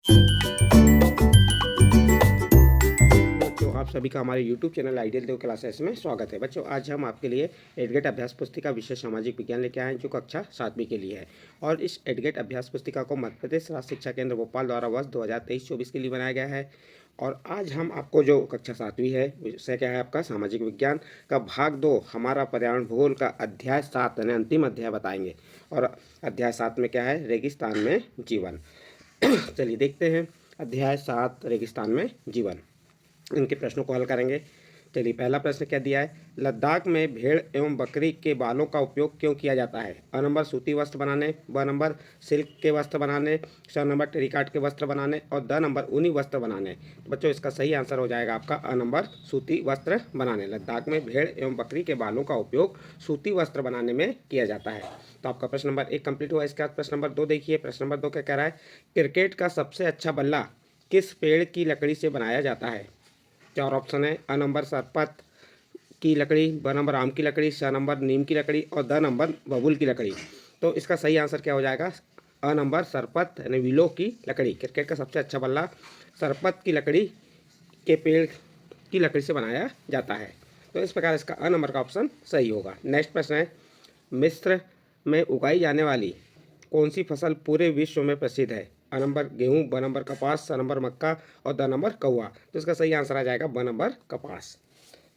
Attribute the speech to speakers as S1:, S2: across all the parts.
S1: बच्चों, आप सभी का हमारे YouTube चैनल आइडियल देव क्लासेस में स्वागत है। बच्चों, आज हम आपके लिए एडगेट अभ्यास पुस्तिका विषय सामाजिक विज्ञान लेके आए हैं, जो कक्षा 7वीं के लिए है। और इस एडगेट अभ्यास पुस्तिका को मध्य प्रदेश राज्य शिक्षा केंद्र भोपाल द्वारा वर्ष 2023-24 के लिए बनाया गया है। और आज हम आपको जो कक्षा 7वीं है, विषय क्या है आपका सामाजिक विज्ञान का भाग 2 हमारा पर्यावरण भूगोल का अध्याय 7 यानी अंतिम अध्याय बताएंगे। और अध्याय 7 में क्या है, रेगिस्तान में जीवन। चलिए देखते हैं अध्याय 7 रेगिस्तान में जीवन। इनके प्रश्नों को हल करेंगे। चलिए, पहला प्रश्न क्या दिया है, लद्दाख में भेड़ एवं बकरी के बालों का उपयोग क्यों किया जाता है? अ नंबर सूती वस्त्र बनाने, ब नंबर सिल्क के वस्त्र बनाने, स नंबर टेरिकॉट के वस्त्र बनाने और द नंबर ऊनी वस्त्र बनाने। तो बच्चों, इसका सही आंसर हो जाएगा आपका अ नंबर सूती वस्त्र बनाने। लद्दाख में भेड़ एवं बकरी के बालों का उपयोग सूती वस्त्र बनाने में किया जाता है। तो आपका प्रश्न नंबर 1 कंप्लीट हुआ। इसके बाद प्रश्न नंबर 2 देखिए। प्रश्न नंबर 2 क्या कह रहा है, क्रिकेट का सबसे अच्छा बल्ला किस पेड़ की लकड़ी से बनाया जाता है? 4 ऑप्शन है। अ नंबर सरपत की लकड़ी, ब नंबर आम की लकड़ी, स नंबर नीम की लकड़ी और द नंबर बबूल की लकड़ी। तो इसका सही आंसर क्या हो जाएगा, अ नंबर सरपत यानी विलो की लकड़ी। क्रिकेट का सबसे अच्छा बल्ला सरपत की लकड़ी के पेड़ की लकड़ी से बनाया जाता है। तो इस प्रकार इसका अ नंबर का ऑप्शन सही होगा। नेक्स्ट प्रश्न है, मिस्र में उगाई जाने वाली कौन सी फसल पूरे विश्व में प्रसिद्ध है? अ नंबर गेहूँ, ब नंबर कपास, स नंबर मक्का और द नंबर कौआ। तो इसका सही आंसर आ जाएगा ब नंबर कपास।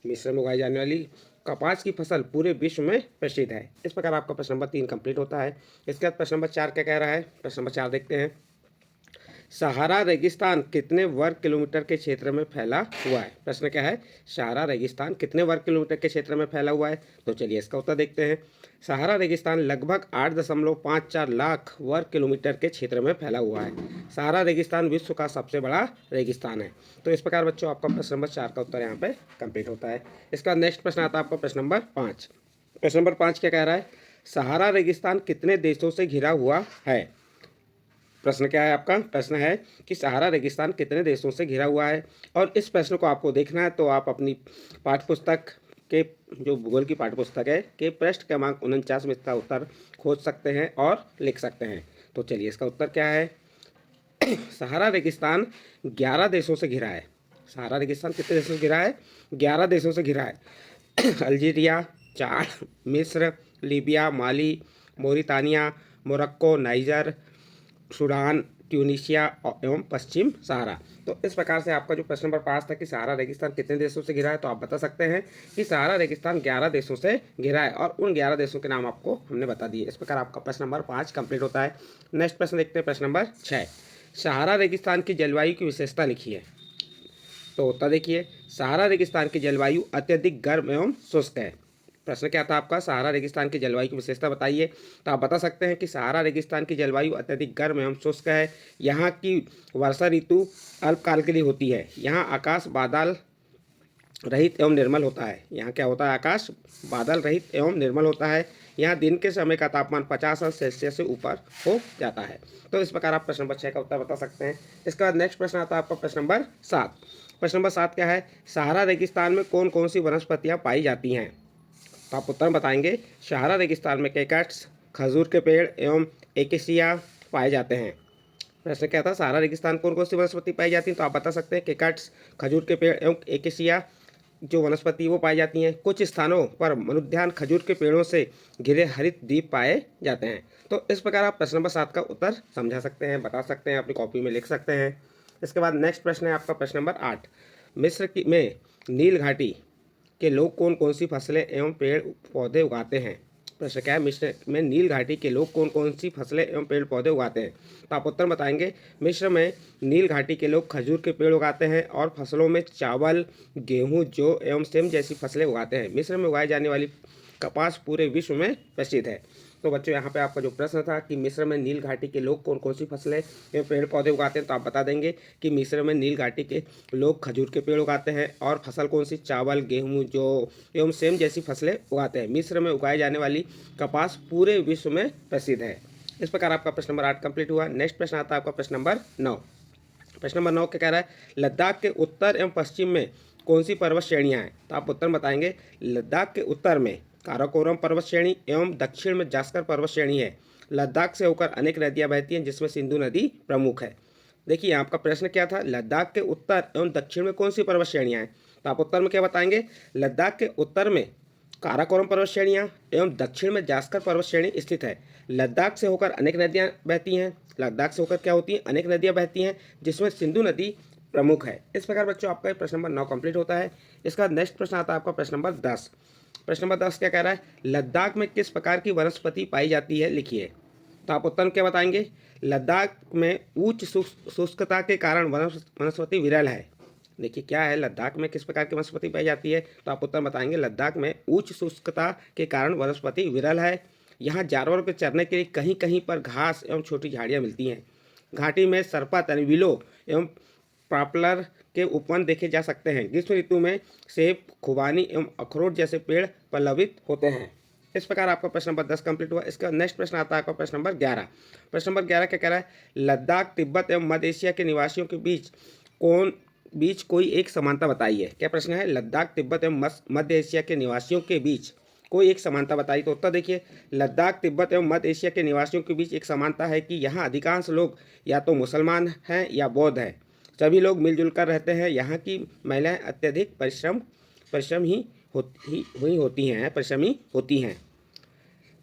S1: मिस्र में उगाई जाने वाली कपास की फसल पूरे विश्व में प्रसिद्ध है। इस प्रकार आपका प्रश्न नंबर 3 कंप्लीट होता है। इसके बाद प्रश्न नंबर 4 क्या कह रहा है, प्रश्न नंबर 4 देखते हैं। सहारा रेगिस्तान कितने वर्ग किलोमीटर के क्षेत्र में फैला हुआ है? प्रश्न क्या है, सहारा रेगिस्तान कितने वर्ग किलोमीटर के क्षेत्र में फैला हुआ है? तो चलिए इसका उत्तर देखते हैं। सहारा रेगिस्तान लगभग 8.54 लाख वर्ग किलोमीटर के क्षेत्र में फैला हुआ है। सहारा रेगिस्तान विश्व का सबसे बड़ा रेगिस्तान है। तो इस प्रकार बच्चों आपका प्रश्न नंबर 4 का उत्तर यहाँ पे कंप्लीट होता है। इसका नेक्स्ट प्रश्न आता है आपका प्रश्न नंबर 5। प्रश्न नंबर 5 क्या कह रहा है, सहारा रेगिस्तान कितने देशों से घिरा हुआ है? प्रश्न क्या है आपका, प्रश्न है कि सहारा रेगिस्तान कितने देशों से घिरा हुआ है। और इस प्रश्न को आपको देखना है तो आप अपनी पाठ्यपुस्तक के जो भूगोल की पाठ्यपुस्तक है के पृष्ठ क्रमांक 49 में इसका उत्तर खोज सकते हैं और लिख सकते हैं। तो चलिए इसका उत्तर क्या है, सहारा रेगिस्तान 11 देशों से घिरा है। सहारा रेगिस्तान कितने देशों से घिरा है? 11 देशों से घिरा है। अल्जीरिया, चाड, मिस्र, लीबिया, माली, मोरितानिया, मोरक्को, नाइजर, सूडान, ट्यूनीशिया एवं पश्चिम सहारा। तो इस प्रकार से आपका जो प्रश्न नंबर 5 था कि सहारा रेगिस्तान कितने देशों से घिरा है, तो आप बता सकते हैं कि सहारा रेगिस्तान 11 देशों से घिरा है और उन 11 देशों के नाम आपको हमने बता दिए। इस प्रकार आपका प्रश्न नंबर 5 कंप्लीट होता है। नेक्स्ट प्रश्न देखते हैं, प्रश्न नंबर 6। सहारा रेगिस्तान की जलवायु की विशेषता लिखिए। तो उत्तर देखिए, सहारा रेगिस्तान की जलवायु अत्यधिक गर्म एवं शुष्क है। प्रश्न क्या था आपका, सहारा रेगिस्तान की जलवायु की विशेषता बताइए। तो आप बता सकते हैं कि सहारा रेगिस्तान की जलवायु अत्यधिक गर्म एवं शुष्क है। यहाँ की वर्षा ऋतु अल्पकाल के लिए होती है। यहाँ आकाश बादल रहित एवं निर्मल होता है। यहाँ क्या होता है, आकाश बादल रहित एवं निर्मल होता है। यहाँ दिन के समय का तापमान 50 अंश सेल्सियस से ऊपर हो जाता है। तो इस प्रकार आप प्रश्न नंबर 6 का उत्तर बता सकते हैं। इसके बाद नेक्स्ट प्रश्न आता है आपका प्रश्न नंबर 7। प्रश्न नंबर 7 क्या है, सहारा रेगिस्तान में कौन कौन सी वनस्पतियाँ पाई जाती हैं? तो आप उत्तर बताएंगे, सहारा रेगिस्तान में कैक्टस, खजूर के पेड़ एवं एकेसिया पाए जाते हैं। प्रश्न क्या था, सहारा रेगिस्तान कौन कौन सी वनस्पति पाई जाती हैं? तो आप बता सकते हैं कैक्टस, खजूर के पेड़ एवं एकेसिया जो वनस्पति वो पाई जाती हैं। कुछ स्थानों पर मनुद्यान खजूर के पेड़ों से घिरे हरित द्वीप पाए जाते हैं। तो इस प्रकार आप प्रश्न नंबर 7 का उत्तर समझा सकते हैं, बता सकते हैं, अपनी कॉपी में लिख सकते हैं। इसके बाद नेक्स्ट प्रश्न है आपका प्रश्न नंबर 8। मिस्र की में नील घाटी के लोग कौन कौन सी फसलें एवं पेड़ पौधे उगाते हैं? प्रश्न क्या है, मिस्र में नील घाटी के लोग कौन कौन सी फसलें एवं पेड़ पौधे उगाते हैं? तो आप उत्तर बताएंगे, मिस्र में नील घाटी के लोग खजूर के पेड़ उगाते हैं और फसलों में चावल, गेहूं, जौ एवं सेम जैसी फसलें उगाते हैं। मिस्र में उगाई जाने वाली कपास पूरे विश्व में प्रसिद्ध है। तो बच्चों, यहाँ पे आपका जो प्रश्न था कि मिस्र में नील घाटी के लोग कौन कौन सी फसलें एवं पेड़ पौधे उगाते हैं, तो आप बता देंगे कि मिस्र में नील घाटी के लोग खजूर के पेड़ उगाते हैं और फसल कौन सी, चावल, गेहूं, जौ एवं सेम जैसी फसलें उगाते हैं। मिस्र में उगाई जाने वाली कपास पूरे विश्व में प्रसिद्ध है। इस प्रकार आपका प्रश्न नंबर 8 कंप्लीट हुआ। नेक्स्ट प्रश्न आता है आपका प्रश्न नंबर 9। प्रश्न नंबर 9 क्या कह रहा है, लद्दाख के उत्तर एवं पश्चिम में कौन सी पर्वत श्रेणियाँ हैं? तो आप उत्तर बताएंगे, लद्दाख के उत्तर में काराकोरम पर्वत श्रेणी एवं दक्षिण में जास्कर पर्वत श्रेणी है। लद्दाख से होकर अनेक नदियां बहती हैं जिसमें सिंधु नदी प्रमुख है। देखिए आपका प्रश्न क्या था, लद्दाख के उत्तर एवं दक्षिण में कौन सी पर्वत श्रेणियाँ हैं? तो आप उत्तर में क्या बताएंगे, लद्दाख के उत्तर में काराकोरम पर्वत श्रेणियाँ एवं दक्षिण में जास्कर पर्वत श्रेणी स्थित है। लद्दाख से होकर अनेक नदियाँ बहती हैं। लद्दाख से होकर क्या होती हैं, अनेक नदियाँ बहती हैं, जिसमें सिंधु नदी प्रमुख है। इस प्रकार बच्चों आपका प्रश्न नंबर 9 कंप्लीट होता है। इसका नेक्स्ट प्रश्न आता है आपका प्रश्न नंबर 10। प्रश्न नंबर 10 क्या कह रहा है, लद्दाख में किस प्रकार की वनस्पति पाई जाती है, लिखिए। तो आप उत्तर में क्या बताएंगे, लद्दाख में उच्च शुष्कता के कारण वनस्पति विरल है। देखिए क्या है, लद्दाख में किस प्रकार की वनस्पति पाई जाती है, तो आप उत्तर बताएंगे लद्दाख में उच्च शुष्कता के कारण वनस्पति विरल है। यहाँ जानवरों के चरने के लिए कहीं कहीं पर घास एवं छोटी झाड़ियाँ मिलती हैं। घाटी में सरपत यानी विलो एवं पॉपुलर के उपवन देखे जा सकते हैं। ग्रीष्म ऋतु में सेब, खुबानी एवं अखरोट जैसे पेड़ पल्लवित होते हैं। इस प्रकार आपका प्रश्न नंबर 10 कंप्लीट हुआ। इसका नेक्स्ट प्रश्न आता है आपका प्रश्न नंबर 11। प्रश्न नंबर 11 क्या कह रहा है, लद्दाख, तिब्बत एवं मध्य एशिया के निवासियों के बीच कोई एक समानता बताइए। क्या प्रश्न है, लद्दाख, तिब्बत एवं मध्य एशिया के निवासियों के बीच कोई एक समानता बताइए। तो उत्तर देखिए, लद्दाख, तिब्बत एवं मध्य एशिया के निवासियों के बीच एक समानता है कि यहाँ अधिकांश लोग या तो मुसलमान हैं या बौद्ध हैं। सभी लोग मिलजुल कर रहते हैं। यहाँ की महिलाएं अत्यधिक परिश्रमी होती हैं।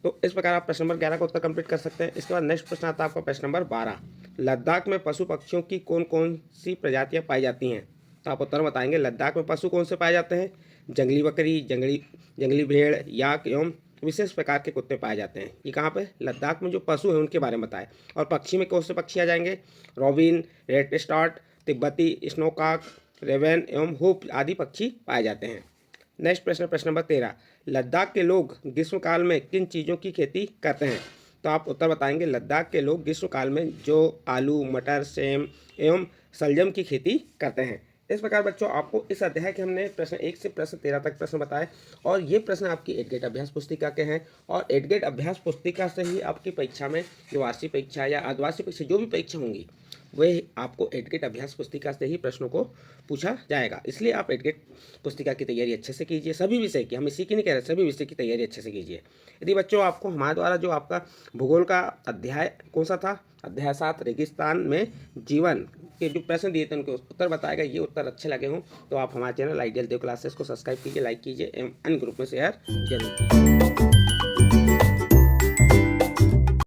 S1: तो इस प्रकार आप प्रश्न नंबर 11 का उत्तर कंप्लीट कर सकते हैं। इसके बाद नेक्स्ट प्रश्न आता है आपका प्रश्न नंबर 12। लद्दाख में पशु पक्षियों की कौन कौन सी प्रजातियां पाई जाती हैं? तो आप उत्तर बताएंगे लद्दाख में पशु कौन से पाए जाते हैं, जंगली बकरी, जंगली भेड़, याक एवं विशेष प्रकार के कुत्ते पाए जाते हैं। ये कहाँ पे, लद्दाख में जो पशु हैं उनके बारे में बताएं। और पक्षी में कौन से पक्षी आ जाएंगे, रॉबिन, रेड स्टार्ट, तिब्बती स्नोकॉक, रेवन एवं हुप आदि पक्षी पाए जाते हैं। नेक्स्ट प्रश्न, प्रश्न नंबर 13। लद्दाख के लोग ग्रीष्मकाल में किन चीज़ों की खेती करते हैं? तो आप उत्तर बताएंगे लद्दाख के लोग ग्रीष्मकाल में जो आलू, मटर, सेम एवं सलजम की खेती करते हैं। इस प्रकार बच्चों आपको इस अध्याय के हमने प्रश्न 1 से प्रश्न 13 तक प्रश्न बताए और ये प्रश्न आपकी एडगेट अभ्यास पुस्तिका के हैं। और एडगेट अभ्यास पुस्तिका से ही आपकी परीक्षा में जो वार्षिक परीक्षा या अर्धवार्षिक परीक्षा जो भी परीक्षा होंगी वह आपको एडगेट अभ्यास पुस्तिका से ही प्रश्नों को पूछा जाएगा। इसलिए आप एडगेट पुस्तिका की तैयारी अच्छे से कीजिए। सभी विषय की, हम इसी की नहीं कह रहे, सभी विषय की तैयारी अच्छे से कीजिए। यदि बच्चों आपको हमारे द्वारा जो आपका भूगोल का अध्याय कौन सा था, अध्याय 7 रेगिस्तान में जीवन के जो प्रश्न दिए थे उनके उत्तर बताएगा, ये उत्तर अच्छे लगे हों तो आप हमारे चैनल आइडियल देव क्लासेस को सब्सक्राइब कीजिए, लाइक कीजिए एवं अन्य ग्रुप में शेयर जरूर कीजिए।